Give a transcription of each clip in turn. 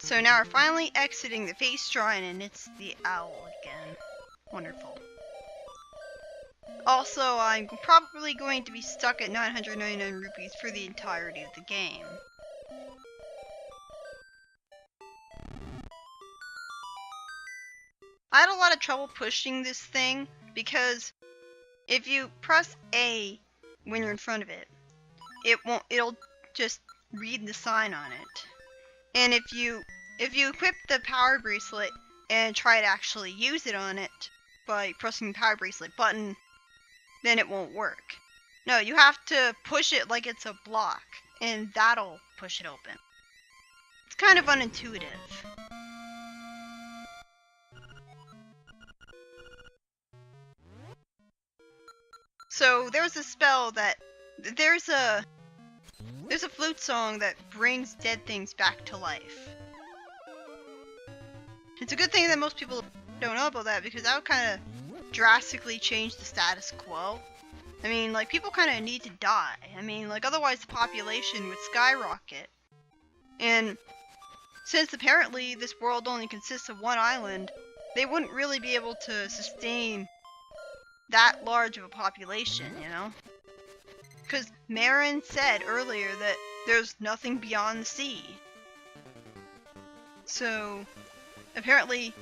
So now we're finally exiting the Face Shrine, and it's the owl again. Wonderful. Also, I'm probably going to be stuck at 999 rupees for the entirety of the game. I had a lot of trouble pushing this thing because if you press A when you're in front of it, it'll just read the sign on it. And if you equip the power bracelet and try to actually use it on it by pressing the power bracelet button, then it won't work. No, you have to push it like it's a block, and that'll push it open. It's kind of unintuitive. So there's a spell that there's a flute song that brings dead things back to life. It's a good thing that most people don't know about that, because that would kind of drastically change the status quo. I mean, like, people kind of need to die. I mean, like, otherwise the population would skyrocket. And since apparently this world only consists of one island, they wouldn't really be able to sustain that large of a population, you know? Because Marin said earlier that there's nothing beyond the sea. So, apparently,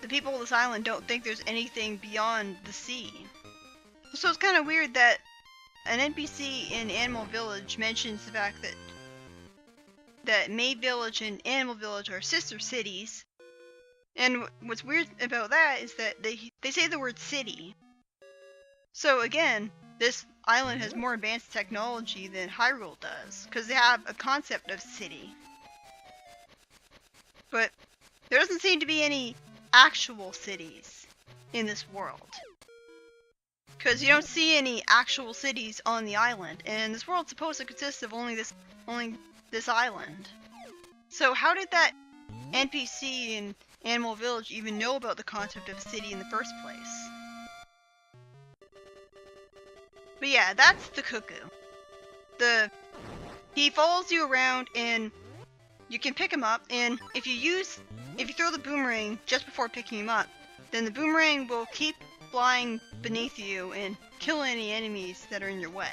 the people of this island don't think there's anything beyond the sea. So it's kind of weird that an NPC in Animal Village mentions the fact that May Village and Animal Village are sister cities. And what's weird about that is that they say the word city. So again, this island has more advanced technology than Hyrule does, because they have a concept of city. But there doesn't seem to be any actual cities in this world. Because you don't see any actual cities on the island, and this world's supposed to consist of only this island. So how did that NPC in Animal Village even know about the concept of a city in the first place? But yeah, that's the Cuckoo. He follows you around, and you can pick him up, and if you throw the boomerang just before picking him up, then the boomerang will keep flying beneath you and kill any enemies that are in your way.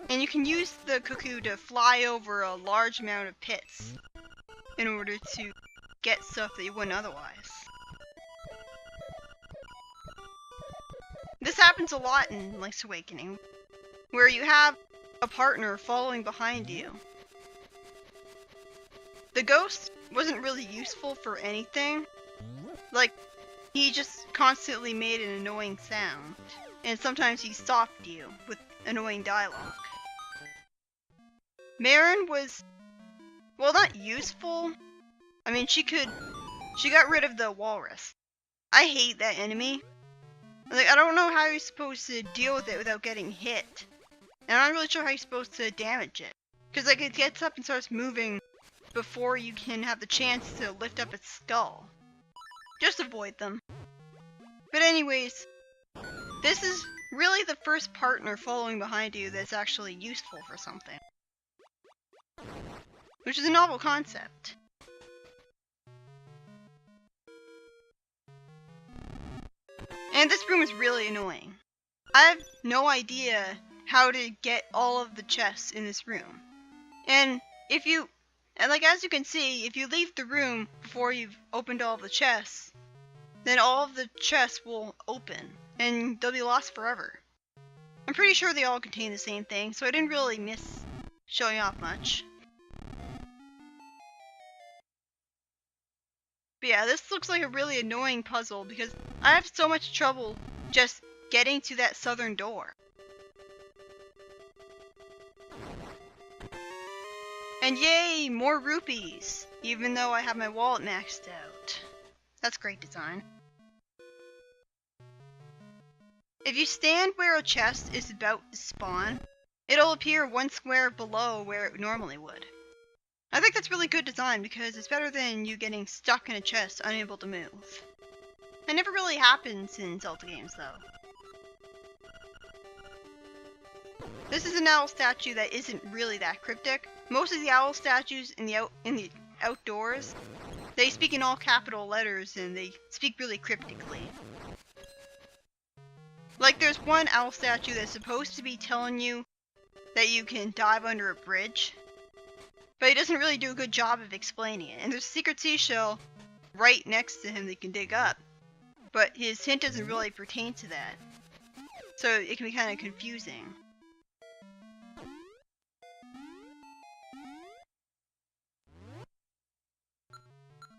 And you can use the Cuckoo to fly over a large amount of pits in order to get stuff that you wouldn't otherwise. This happens a lot in Link's Awakening, where you have a partner following behind you. The ghost wasn't really useful for anything. Like, he just constantly made an annoying sound, and sometimes he stopped you with annoying dialogue. Marin was, well, not useful. I mean, she got rid of the walrus. I hate that enemy. Like, I don't know how you're supposed to deal with it without getting hit. And I'm not really sure how you're supposed to damage it. Because, like, it gets up and starts moving before you can have the chance to lift up its skull. Just avoid them. But anyways, this is really the first partner following behind you that's actually useful for something. Which is a novel concept. And this room is really annoying. I have no idea how to get all of the chests in this room. And as you can see, if you leave the room before you've opened all of the chests, then all of the chests will open, and they'll be lost forever. I'm pretty sure they all contain the same thing, so I didn't really miss showing off much. But yeah, this looks like a really annoying puzzle, because I have so much trouble just getting to that southern door. And yay, more rupees! Even though I have my wallet maxed out. That's great design. If you stand where a chest is about to spawn, it'll appear one square below where it normally would. I think that's really good design, because it's better than you getting stuck in a chest unable to move. That never really happens in Zelda games though. This is an owl statue that isn't really that cryptic, most of the owl statues in the outdoors, they speak in all capital letters and they speak really cryptically. Like there's one owl statue that's supposed to be telling you that you can dive under a bridge, but he doesn't really do a good job of explaining it. And there's a secret seashell right next to him that you can dig up, but his hint doesn't really pertain to that. So it can be kind of confusing.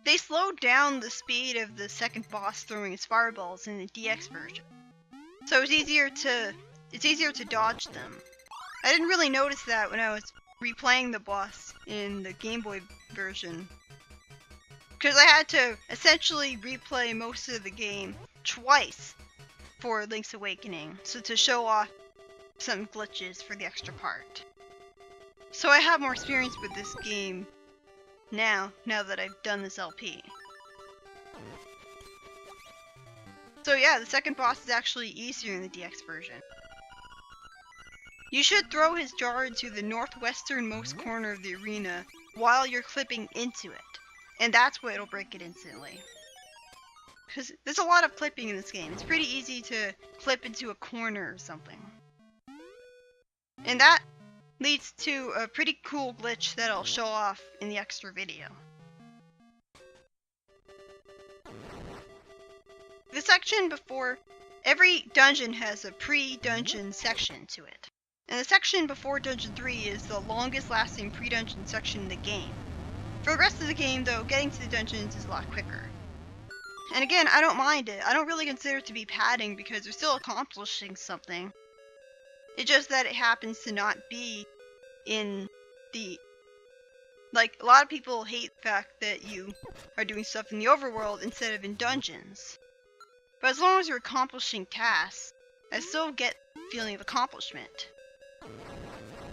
They slowed down the speed of the second boss throwing his fireballs in the DX version, so it's easier to dodge them. I didn't really notice that when I was replaying the boss in the Game Boy version, because I had to essentially replay most of the game twice for Link's Awakening, so to show off some glitches for the extra part. So I have more experience with this game now that I've done this LP. So yeah, the second boss is actually easier in the DX version. You should throw his jar into the northwesternmost corner of the arena while you're clipping into it, and that's what it'll break it instantly. Because there's a lot of clipping in this game. It's pretty easy to clip into a corner or something. And that leads to a pretty cool glitch that I'll show off in the extra video. The section before every dungeon has a pre-dungeon section to it. And the section before Dungeon 3 is the longest lasting pre-dungeon section in the game. For the rest of the game though, getting to the dungeons is a lot quicker. And again, I don't mind it. I don't really consider it to be padding because they're still accomplishing something. It's just that it happens to not be in the... Like, a lot of people hate the fact that you are doing stuff in the overworld instead of in dungeons. But as long as you're accomplishing tasks, I still get the feeling of accomplishment.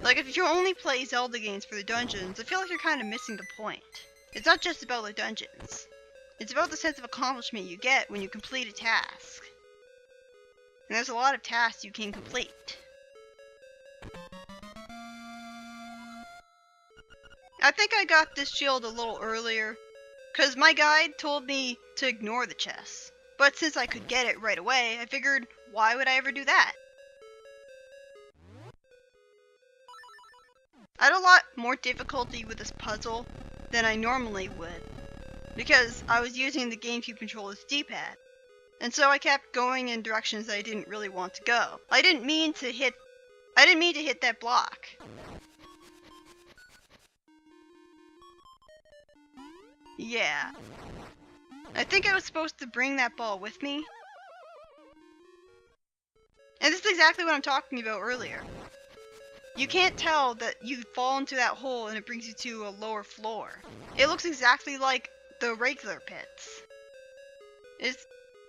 Like, if you only play Zelda games for the dungeons, I feel like you're kind of missing the point. It's not just about the dungeons. It's about the sense of accomplishment you get when you complete a task. And there's a lot of tasks you can complete. I think I got this shield a little earlier, because my guide told me to ignore the chests. But since I could get it right away, I figured, why would I ever do that? I had a lot more difficulty with this puzzle than I normally would, because I was using the GameCube controller's D-pad, and so I kept going in directions that I didn't really want to go. I didn't mean to hit that block. Yeah. I think I was supposed to bring that ball with me. And this is exactly what I'm talking about earlier. You can't tell that you fall into that hole and it brings you to a lower floor. It looks exactly like the regular pits. Is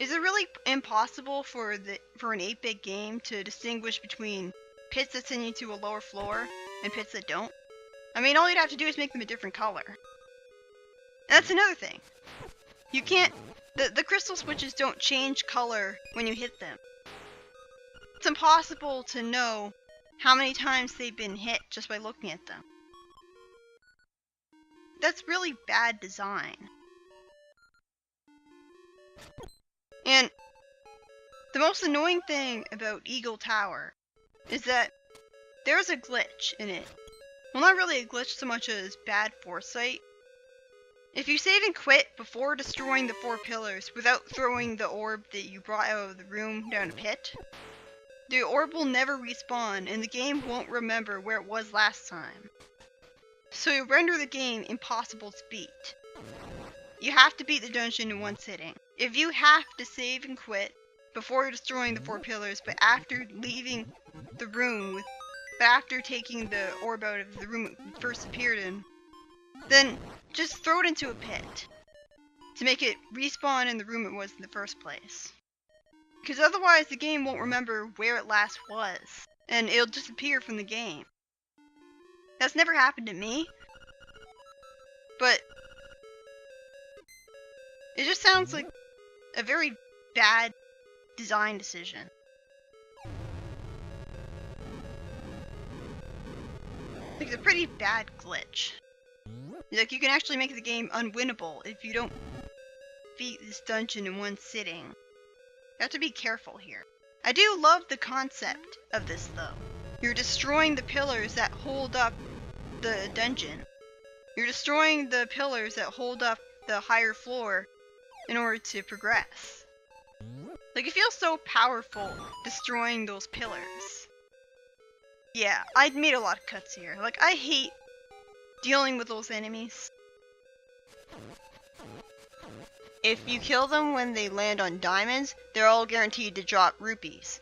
it really impossible for an 8-bit game to distinguish between pits that send you to a lower floor and pits that don't? I mean, all you'd have to do is make them a different color. And that's another thing. You can't... The crystal switches don't change color when you hit them. It's impossible to know how many times they've been hit just by looking at them. That's really bad design. And the most annoying thing about Eagle Tower is that there's a glitch in it. Well, not really a glitch so much as bad foresight. If you save and quit before destroying the 4 pillars without throwing the orb that you brought out of the room down a pit, the orb will never respawn and the game won't remember where it was last time. So you render the game impossible to beat. You have to beat the dungeon in one sitting. If you have to save and quit before destroying the 4 pillars, but after leaving the room after taking the orb out of the room it first appeared in, then just throw it into a pit to make it respawn in the room it was in the first place. Because otherwise the game won't remember where it last was, and it'll disappear from the game. That's never happened to me, but it just sounds like a very bad design decision. Like, it's a pretty bad glitch. Like, you can actually make the game unwinnable if you don't beat this dungeon in one sitting. You have to be careful here. I do love the concept of this, though. You're destroying the pillars that hold up the dungeon. You're destroying the pillars that hold up the higher floor in order to progress. Like, it feels so powerful destroying those pillars. Yeah, I made a lot of cuts here. Like, I hate dealing with those enemies. If you kill them when they land on diamonds, they're all guaranteed to drop rupees.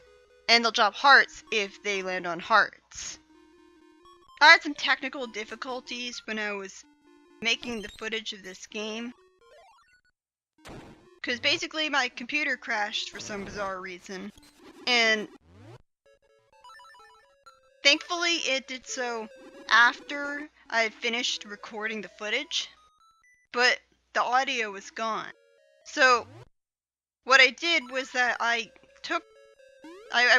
And they'll drop hearts if they land on hearts. I had some technical difficulties when I was making the footage of this game. Because basically my computer crashed for some bizarre reason. And thankfully it did so after I had finished recording the footage. But the audio was gone. So what I did was that I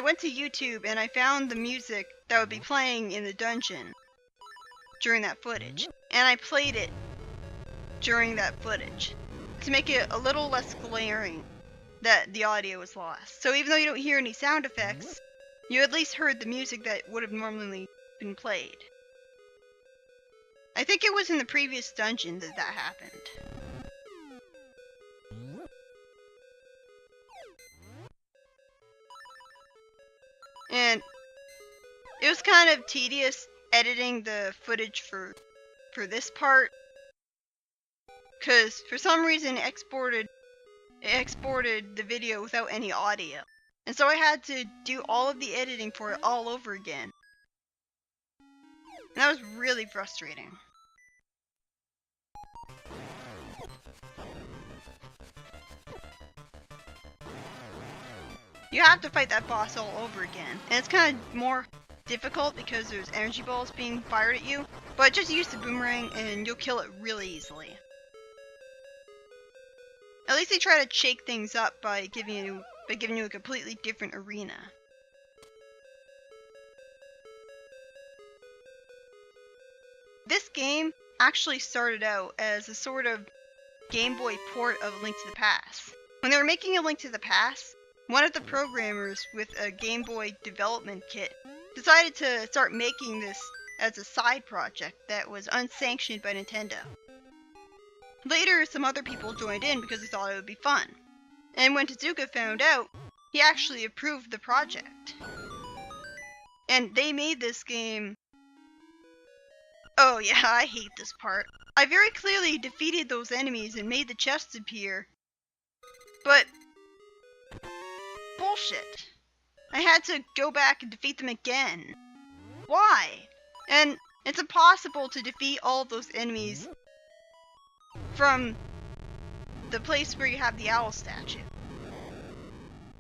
went to YouTube and I found the music that would be playing in the dungeon during that footage. And I played it during that footage to make it a little less glaring that the audio was lost. So even though you don't hear any sound effects, you at least heard the music that would have normally been played. I think it was in the previous dungeon that happened. And it was kind of tedious editing the footage for this part, because for some reason it exported the video without any audio. And so I had to do all of the editing for it all over again. And that was really frustrating. You have to fight that boss all over again. And it's kind of more difficult because there's energy balls being fired at you. But just use the boomerang and you'll kill it really easily. At least they try to shake things up by giving you a completely different arena. This game actually started out as a sort of Game Boy port of A Link to the Past. When they were making A Link to the Past, one of the programmers with a Game Boy development kit decided to start making this as a side project that was unsanctioned by Nintendo. Later, some other people joined in because they thought it would be fun. And when Tezuka found out, he actually approved the project. And they made this game... Oh yeah, I hate this part. I very clearly defeated those enemies and made the chests appear. But... bullshit. I had to go back and defeat them again. Why? And it's impossible to defeat all of those enemies from the place where you have the owl statue.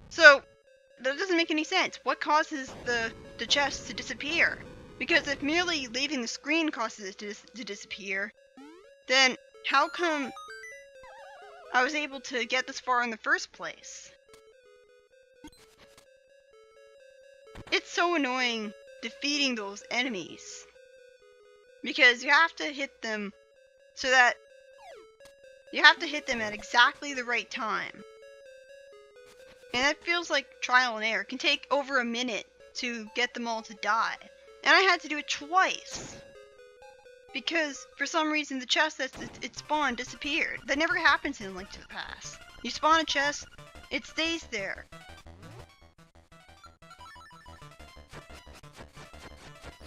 So, that doesn't make any sense. What causes the chest to disappear? Because if merely leaving the screen causes it to disappear, then how come I was able to get this far in the first place? It's so annoying defeating those enemies. Because you have to hit them so that you have to hit them at exactly the right time. And that feels like trial and error. It can take over a minute to get them all to die. And I had to do it twice. Because for some reason the chest that it spawned disappeared. That never happens in Link to the Past. You spawn a chest, it stays there.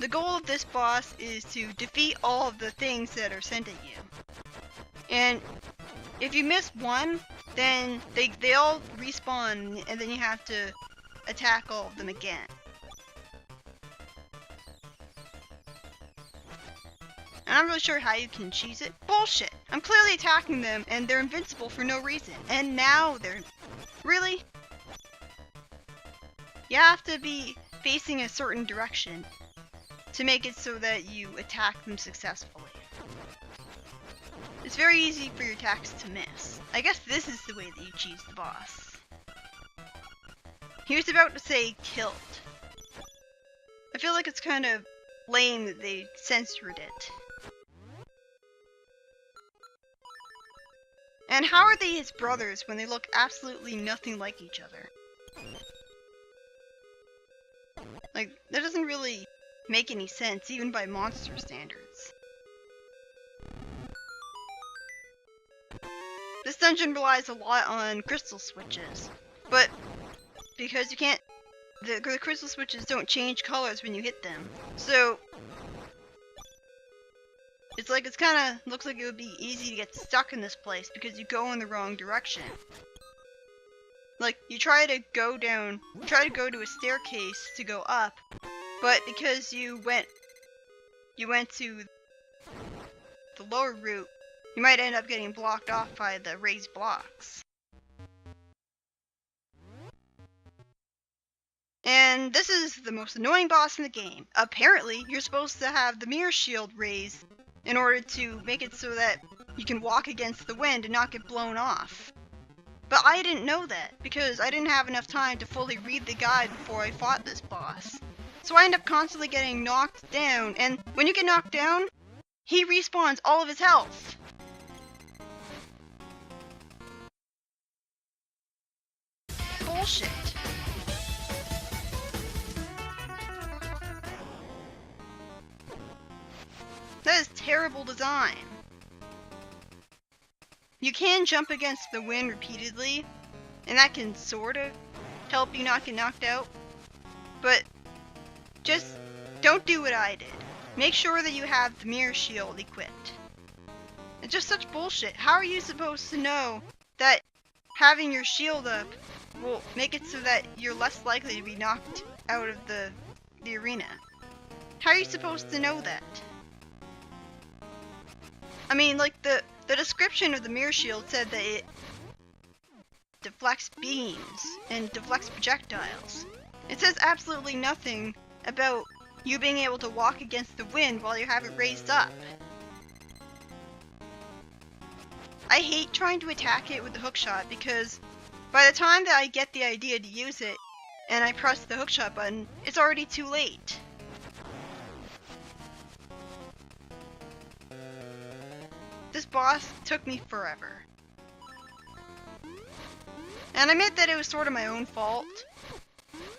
The goal of this boss is to defeat all of the things that are sent at you. And if you miss one, then they all respawn and then you have to attack all of them again. I'm not really sure how you can cheese it. Bullshit! I'm clearly attacking them and they're invincible for no reason. And now they're... Really? You have to be facing a certain direction to make it so that you attack them successfully. It's very easy for your attacks to miss. I guess this is the way that you cheese the boss. He was about to say killed. I feel like it's kind of lame that they censored it. And how are they his brothers when they look absolutely nothing like each other? Like, that doesn't really make any sense, even by monster standards. This dungeon relies a lot on crystal switches, but because you can't, the crystal switches don't change colors when you hit them, so it's kind of looks like it would be easy to get stuck in this place because you go in the wrong direction. Like, you try to go to a staircase to go up, but because you went to the lower route, you might end up getting blocked off by the raised blocks. And this is the most annoying boss in the game. Apparently, you're supposed to have the mirror shield raised in order to make it so that you can walk against the wind and not get blown off. But I didn't know that, because I didn't have enough time to fully read the guide before I fought this boss. So I end up constantly getting knocked down, and when you get knocked down, he respawns all of his health. Bullshit. That is terrible design. You can jump against the wind repeatedly, and that can sort of help you not get knocked out, but just don't do what I did. Make sure that you have the mirror shield equipped. It's just such bullshit. How are you supposed to know that having your shield up will make it so that you're less likely to be knocked out of the arena? How are you supposed to know that? I mean, like, the description of the mirror shield said that it deflects beams and deflects projectiles. It says absolutely nothing about you being able to walk against the wind while you have it raised up. I hate trying to attack it with the hookshot because by the time that I get the idea to use it and I press the hookshot button, it's already too late. This boss took me forever. And I admit that it was sort of my own fault,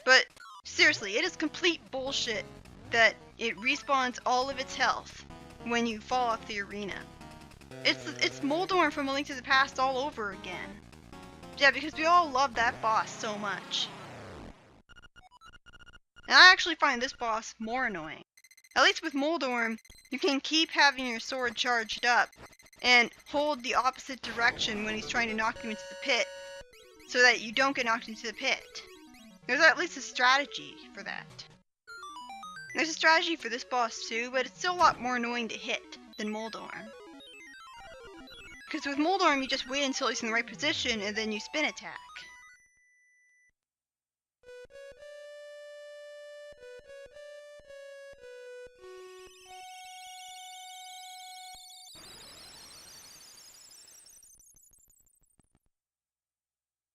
but seriously, it is complete bullshit that it respawns all of its health when you fall off the arena. It's Moldorm from A Link to the Past all over again. Yeah, because we all love that boss so much. And I actually find this boss more annoying. At least with Moldorm, you can keep having your sword charged up and hold the opposite direction when he's trying to knock you into the pit, so that you don't get knocked into the pit. There's at least a strategy for that. There's a strategy for this boss too, but it's still a lot more annoying to hit than Moldorm. Because with Moldorm, you just wait until he's in the right position and then you spin attack.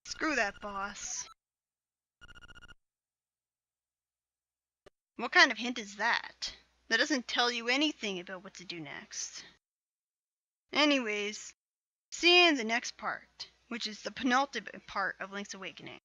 Screw that boss. What kind of hint is that? That doesn't tell you anything about what to do next. Anyways, see you in the next part, which is the penultimate part of Link's Awakening.